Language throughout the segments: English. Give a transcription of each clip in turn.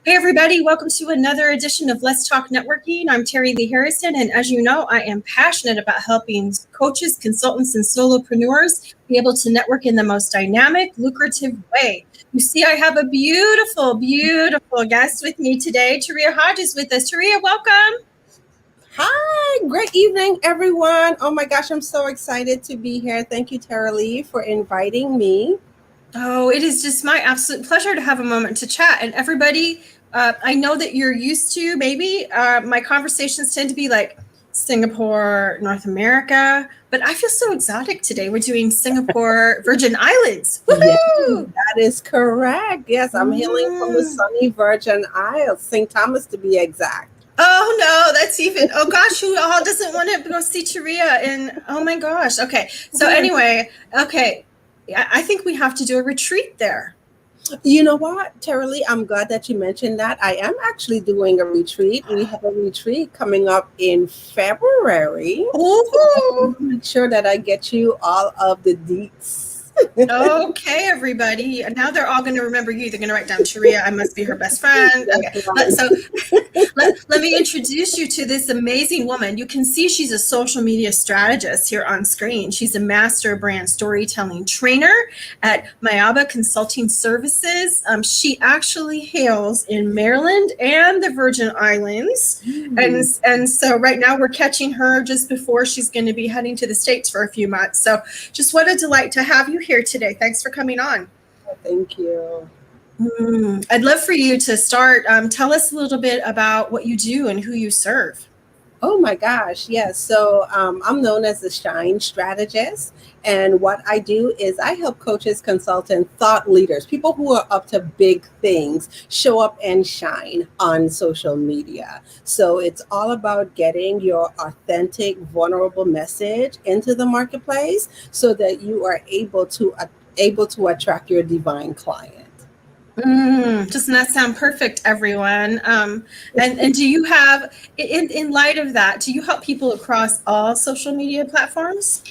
Hey, everybody, welcome to another edition of Let's Talk Networking. I'm Terry Lee Harrison, and as you know, I am passionate about helping coaches, consultants, and solopreneurs be able to network in the most dynamic, lucrative way. You see, I have a beautiful, beautiful guest with me today. Taria Hodge is with us. Taria, welcome. Hi, great evening, everyone. Oh my gosh, I'm so excited to be here. Thank you, Tara Lee, for inviting me. Oh, it is just my absolute pleasure to have a moment to chat. And everybody, I know that you're used to maybe my conversations tend to be like Singapore, North America, but I feel so exotic today. We're doing Singapore, Virgin Islands. Woohoo! Yes, that is correct. Yes, I'm hailing from the sunny Virgin Isles, St. Thomas to be exact. Oh no, that's even. Oh gosh, who all doesn't want to go see Taria? And oh my gosh. Okay, so anyway, okay, I think we have to do a retreat there. You know what, Tara Lee, I'm glad that you mentioned that. I am actually doing a retreat. We have a retreat coming up in February. Ooh. Make sure that I get you all of the deets. Okay, everybody. Now they're all going to remember you. They're going to write down Taria. I must be her best friend. Okay. So let me introduce you to this amazing woman. You can see she's a social media strategist here on screen. She's a master brand storytelling trainer at Mayaba Consulting Services. She actually hails in Maryland and the Virgin Islands. And so right now we're catching her just before she's going to be heading to the States for a few months. So just what a delight to have you here today. Thanks for coming on. Thank you. I'd love for you to start. Tell us a little bit about what you do and who you serve. Oh my gosh, yes. So I'm known as the Shine Strategist. And what I do is I help coaches, consultants, thought leaders, people who are up to big things, show up and shine on social media. So it's all about getting your authentic, vulnerable message into the marketplace so that you are able to attract your divine client. Doesn't that sound perfect, everyone? And do you have, in light of that, do you help people across all social media platforms?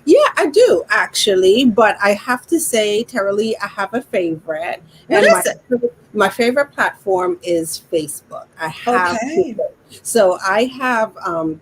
Yeah, I do actually, but I have to say, Tara Lee, I have a favorite. What is it? My favorite platform is Facebook. I have Okay. So I have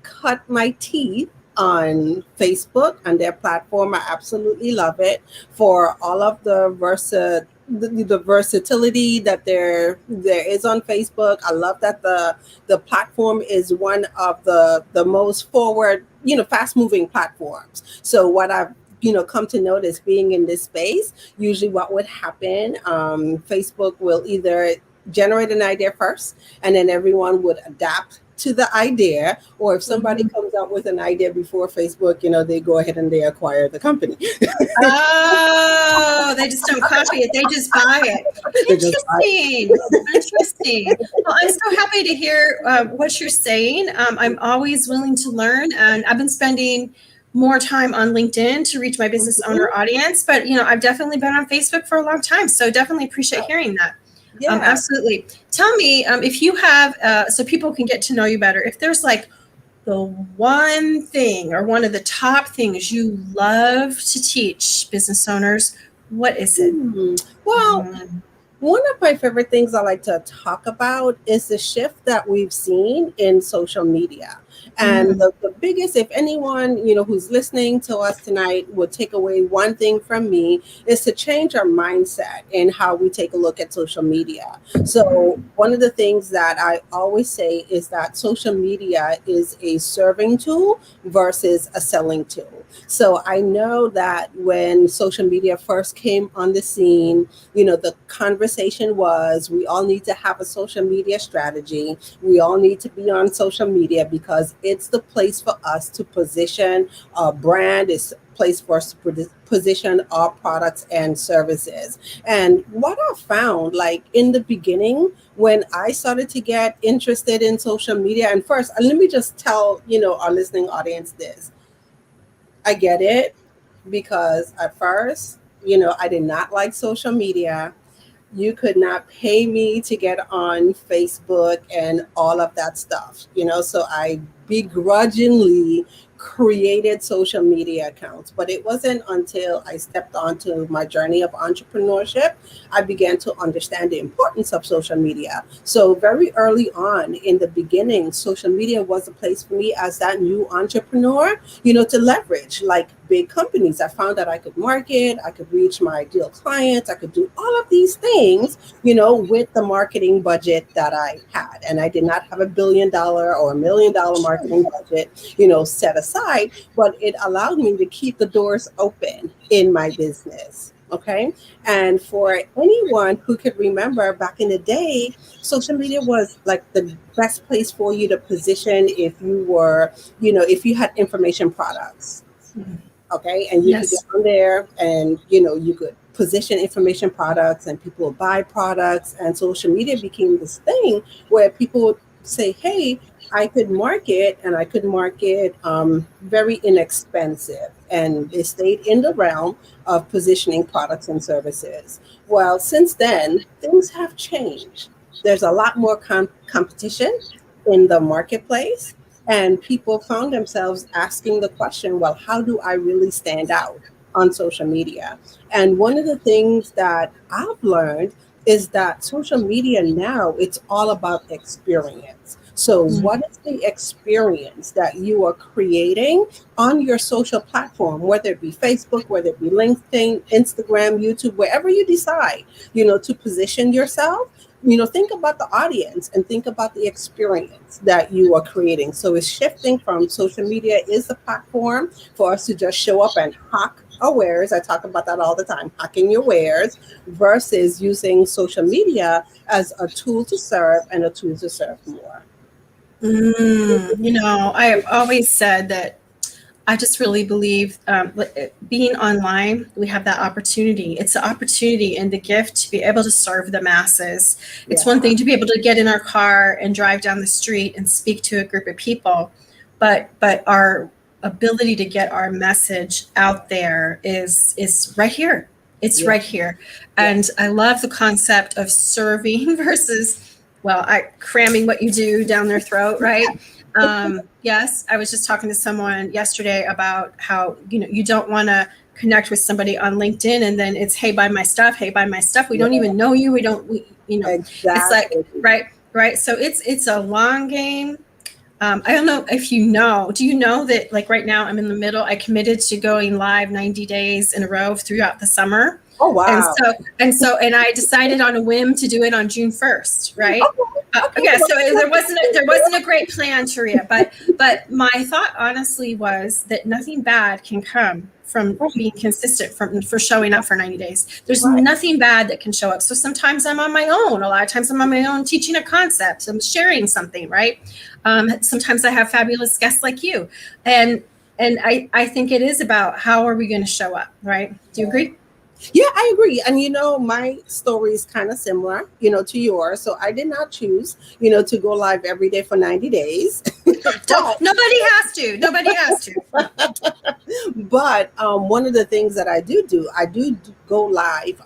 cut my teeth on Facebook on their platform. I absolutely love it for all of the versatility that there is on Facebook. I love that the platform is one of the most forward, fast moving platforms. So what I've come to notice being in this space, usually what would happen, Facebook will either generate an idea first and then everyone would adapt to the idea, or if somebody comes up with an idea before Facebook, they go ahead and they acquire the company. Oh, they just don't copy it, they just buy it. Interesting. Well, I'm so happy to hear what you're saying. I'm always willing to learn, and I've been spending more time on LinkedIn to reach my business owner audience, but I've definitely been on Facebook for a long time, so definitely appreciate hearing that. Yeah. Absolutely. Tell me if you have, so people can get to know you better, if there's like the one thing or one of the top things you love to teach business owners, what is it? Well, one of my favorite things I like to talk about is the shift that we've seen in social media. And the biggest, if anyone, who's listening to us tonight would take away one thing from me, is to change our mindset in how we take a look at social media. So one of the things that I always say is that social media is a serving tool versus a selling tool. So I know that when social media first came on the scene, the conversation was, we all need to have a social media strategy. We all need to be on social media because it's the place for us to position our brand. It's a place for us to position our products and services. And what I found, like in the beginning, when I started to get interested in social media, and first, let me just tell, our listening audience this. I get it, because at first, I did not like social media. You could not pay me to get on Facebook and all of that stuff, so I begrudgingly created social media accounts, but it wasn't until I stepped onto my journey of entrepreneurship I began to understand the importance of social media. So very early on in the beginning, social media was a place for me as that new entrepreneur, to leverage like big companies. I found that I could market, I could reach my ideal clients, I could do all of these things, with the marketing budget that I had. And I did not have $1 billion or $1 million marketing budget, set aside, but it allowed me to keep the doors open in my business. Okay. And for anyone who could remember back in the day, social media was like the best place for you to position if you were, if you had information products. Okay. And you could Yes. get on there and, you could position information products and people would buy products. And social media became this thing where people would say, hey, I could market and I could market very inexpensive. And they stayed in the realm of positioning products and services. Well, since then, things have changed. There's a lot more competition in the marketplace. And people found themselves asking the question, well, how do I really stand out on social media? And one of the things that I've learned is that social media now, it's all about experience. So what is the experience that you are creating on your social platform, whether it be Facebook, whether it be LinkedIn, Instagram, YouTube, wherever you decide, to position yourself? Think about the audience and think about the experience that you are creating. So it's shifting from social media is the platform for us to just show up and hawk our wares. I talk about that all the time, hawking your wares, versus using social media as a tool to serve and a tool to serve more. I have always said that I just really believe being online, we have that opportunity. It's the opportunity and the gift to be able to serve the masses. It's one thing to be able to get in our car and drive down the street and speak to a group of people, but our ability to get our message out there is right here. It's right here. And I love the concept of serving versus, cramming what you do down their throat, right? Yes, I was just talking to someone yesterday about how, you don't want to connect with somebody on LinkedIn and then it's, hey, buy my stuff. Hey, buy my stuff. We don't even know you. Exactly. It's like, right. So it's a long game. I don't know if do you know that like right now I'm in the middle, I committed to going live 90 days in a row throughout the summer. Oh, wow. And I decided on a whim to do it on June 1st, right? Okay. So there wasn't a great plan, Sharia, but my thought honestly was that nothing bad can come from being consistent, for showing up for 90 days. There's nothing bad that can show up. So sometimes I'm on my own. A lot of times I'm on my own teaching a concept. I'm sharing something, right? Sometimes I have fabulous guests like you. And I think it is about how are we going to show up, right? Do you agree? Yeah, I agree. And my story is kind of similar, to yours. So I did not choose, to go live every day for 90 days. Nobody has to. Nobody has to. But one of the things that I do go live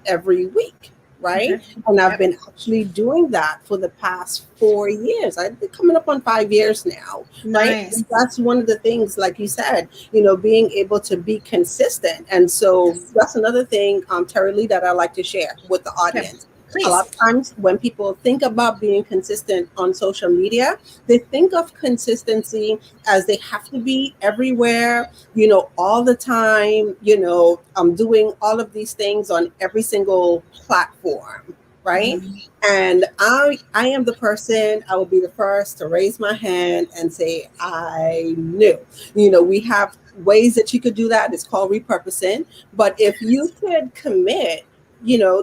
every week. Right. Okay. And I've been actually doing that for the past 4 years. I've been coming up on 5 years now. Nice. Right. That's one of the things, like you said, being able to be consistent. And so that's another thing, Terry Lee, that I like to share with the audience. Please. A lot of times when people think about being consistent on social media, they think of consistency as they have to be everywhere, all the time, doing all of these things on every single platform, right? Mm-hmm. And I am the person, I will be the first to raise my hand and say, I knew. We have ways that you could do that. It's called repurposing. But if you could commit,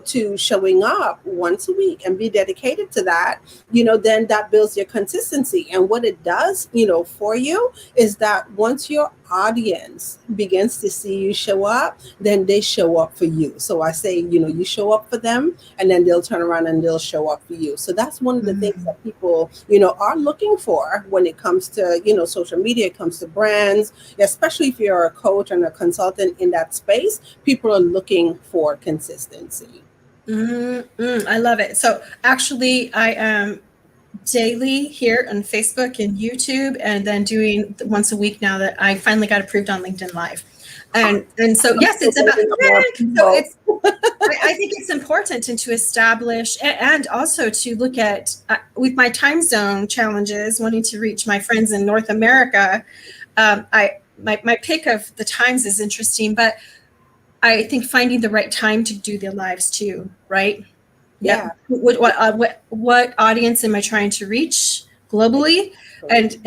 to showing up once a week and be dedicated to that, then that builds your consistency. And what it does, for you is that once your audience begins to see you show up, then they show up for you. So I say, you show up for them and then they'll turn around and they'll show up for you. So that's one of the things that people, are looking for when it comes to, social media, it comes to brands, especially if you're a coach and a consultant in that space, people are looking for consistency. I love it. So actually I am daily here on Facebook and YouTube, and then doing once a week now that I finally got approved on LinkedIn Live. And so yes, it's about so it's I think it's important and to establish and also to look at with my time zone challenges, wanting to reach my friends in North America. My pick of the times is interesting, but I think finding the right time to do the lives too, right? Yeah. What audience am I trying to reach globally? And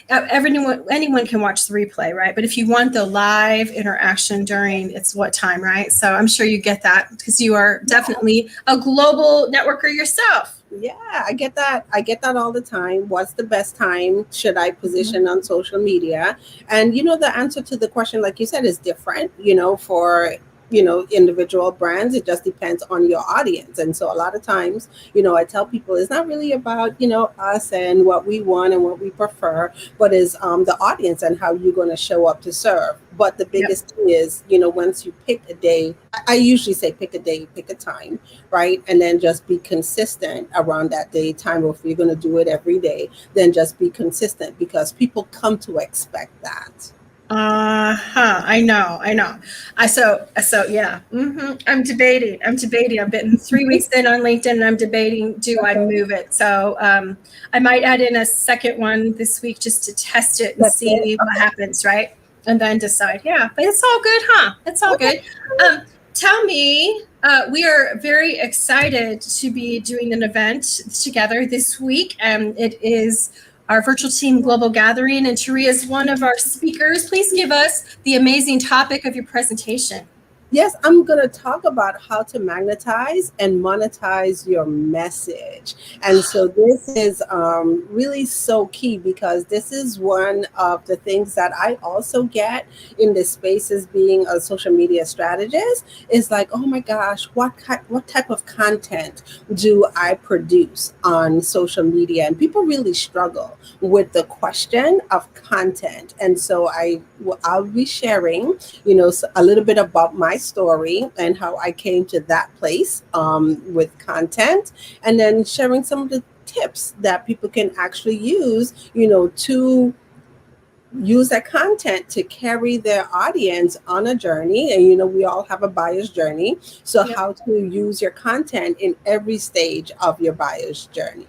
anyone can watch the replay, right? But if you want the live interaction during, it's what time, right? So I'm sure you get that because you are definitely a global networker yourself. Yeah, I get that. I get that all the time. What's the best time should I position on social media? And the answer to the question, like you said, is different, for individual brands. It just depends on your audience. And so a lot of times, I tell people it's not really about, us and what we want and what we prefer, but is the audience and how you're going to show up to serve. But the biggest thing is, once you pick a day, I usually say pick a day, pick a time, right? And then just be consistent around that day time. Or if you're going to do it every day, then just be consistent because people come to expect that. I know. So yeah. I'm debating. I've been 3 weeks in on LinkedIn and I'm debating, do I move it? So I might add in a second one this week just to test it and see what happens, right? And then decide. Yeah, but it's all good, huh? It's all good. Tell me, we are very excited to be doing an event together this week. It is our virtual team global gathering, and Taria is one of our speakers. Please give us the amazing topic of your presentation. Yes, I'm going to talk about how to magnetize and monetize your message. And so this is really so key because this is one of the things that I also get in this space as being a social media strategist is like, oh my gosh, what type of content do I produce on social media? And people really struggle with the question of content. And so I'll be sharing, a little bit about my story and how I came to that place with content, and then sharing some of the tips that people can actually use, to use that content to carry their audience on a journey. And, we all have a buyer's journey. So how to use your content in every stage of your buyer's journey.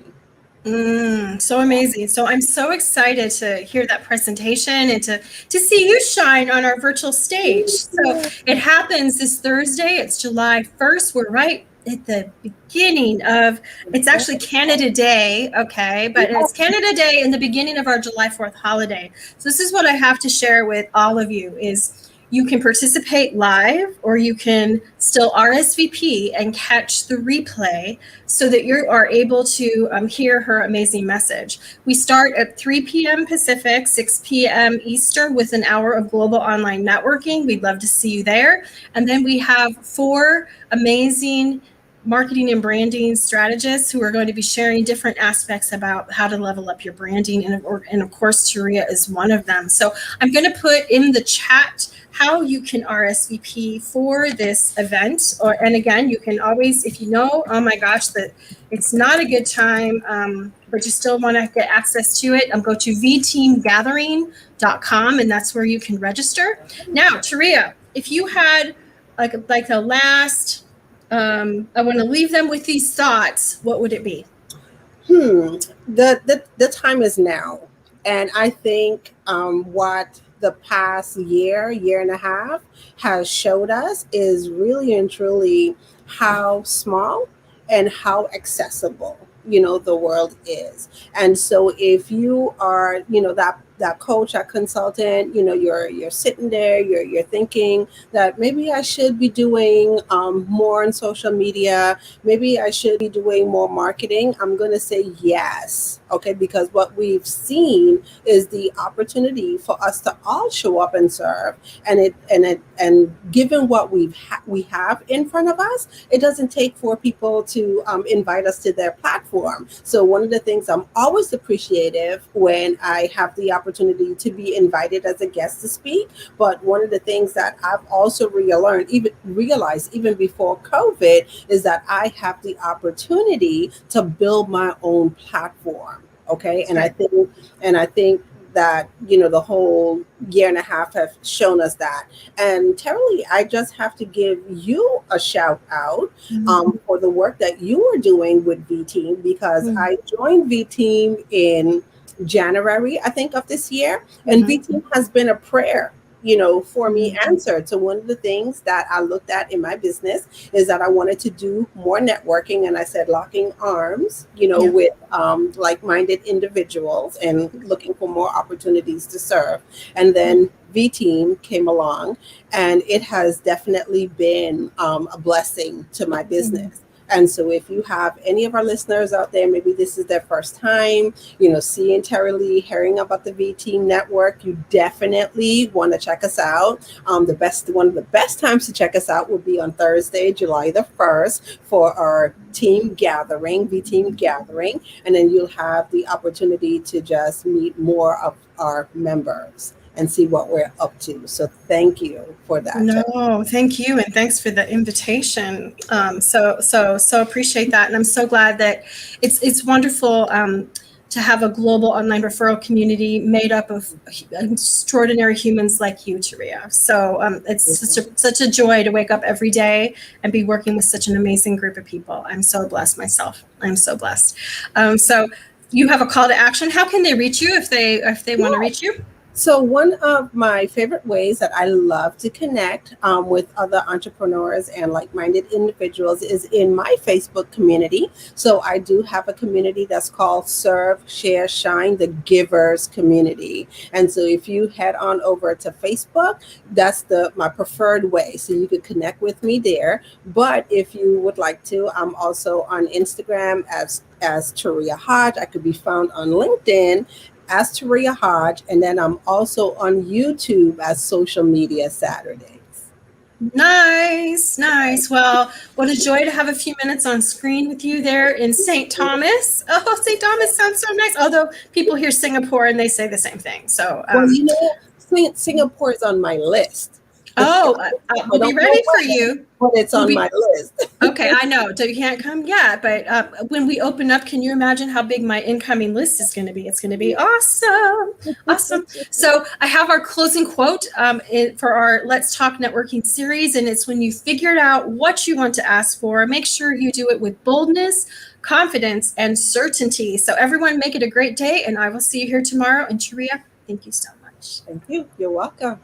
So amazing. So I'm so excited to hear that presentation and to see you shine on our virtual stage. So it happens this Thursday. It's July 1st. We're right at the beginning of, it's actually Canada Day, okay? But it's Canada Day in the beginning of our July 4th holiday. So this is what I have to share with all of you is you can participate live or you can still RSVP and catch the replay so that you are able to hear her amazing message. We start at 3 p.m. Pacific, 6 p.m. Eastern with an hour of global online networking. We'd love to see you there. And then we have 4 amazing marketing and branding strategists who are going to be sharing different aspects about how to level up your branding. And of course, Taria is one of them. So I'm going to put in the chat how you can RSVP for this event. And again, you can always, if you know, oh my gosh, that it's not a good time, but you still want to get access to it, go to vteamgathering.com and that's where you can register. Now, Taria, if you had like the last, I want to leave them with these thoughts, what would it be? The time is now. And I think what the past year and a half has showed us is really and truly how small and how accessible, the world is. And so if you are, that coach, that consultant, you're sitting there, you're thinking that maybe I should be doing more on social media. Maybe I should be doing more marketing. I'm going to say yes. Okay. Because what we've seen is the opportunity for us to all show up and serve. And given what we have in front of us, it doesn't take for people to invite us to their platform. platform. So one of the things I'm always appreciative when I have the opportunity to be invited as a guest to speak. But one of the things that I've also realized even before COVID is that I have the opportunity to build my own platform. Okay. And I think that, the whole year and a half have shown us that. And Terry, I just have to give you a shout out for the work that you are doing with V Team, because I joined V Team in January, I think, of this year. And V Team has been a prayer, for me answered. So one of the things that I looked at in my business is that I wanted to do more networking. And I said, locking arms, with like-minded individuals and looking for more opportunities to serve. And then V Team came along, and it has definitely been a blessing to my business. And so if you have any of our listeners out there, maybe this is their first time, seeing Terry Lee, hearing about the V Team Network, you definitely want to check us out. One of the best times to check us out will be on Thursday, July the 1st, for our team gathering, V Team gathering. And then you'll have the opportunity to just meet more of our members and see what we're up to. So thank you for that. No, thank you. And thanks for the invitation. So appreciate that. And I'm so glad that it's wonderful to have a global online referral community made up of extraordinary humans like you, Taria. So it's such a joy to wake up every day and be working with such an amazing group of people. I'm so blessed myself. I'm so blessed. So you have a call to action. How can they reach you if they want to reach you? So one of my favorite ways that I love to connect with other entrepreneurs and like-minded individuals is in my Facebook community. So I do have a community that's called Serve, Share, Shine, the Givers Community. And so if you head on over to Facebook, that's my preferred way. So you could connect with me there. But if you would like to, I'm also on Instagram as Taria Hodge. I could be found on LinkedIn as Taria Hodge, and then I'm also on YouTube as Social Media Saturdays. Nice. Well, what a joy to have a few minutes on screen with you there in St. Thomas. Oh, St. Thomas sounds so nice. Although people hear Singapore and they say the same thing. So, Singapore is on my list. I'll be ready for you. But it's on my list. Okay, I know. So you can't come yet, but when we open up, can you imagine how big my incoming list is going to be? It's going to be awesome. So I have our closing quote for our Let's Talk Networking series, and it's when you figured out what you want to ask for, make sure you do it with boldness, confidence, and certainty. So everyone, make it a great day, and I will see you here tomorrow. And Taria, thank you so much. Thank you. You're welcome.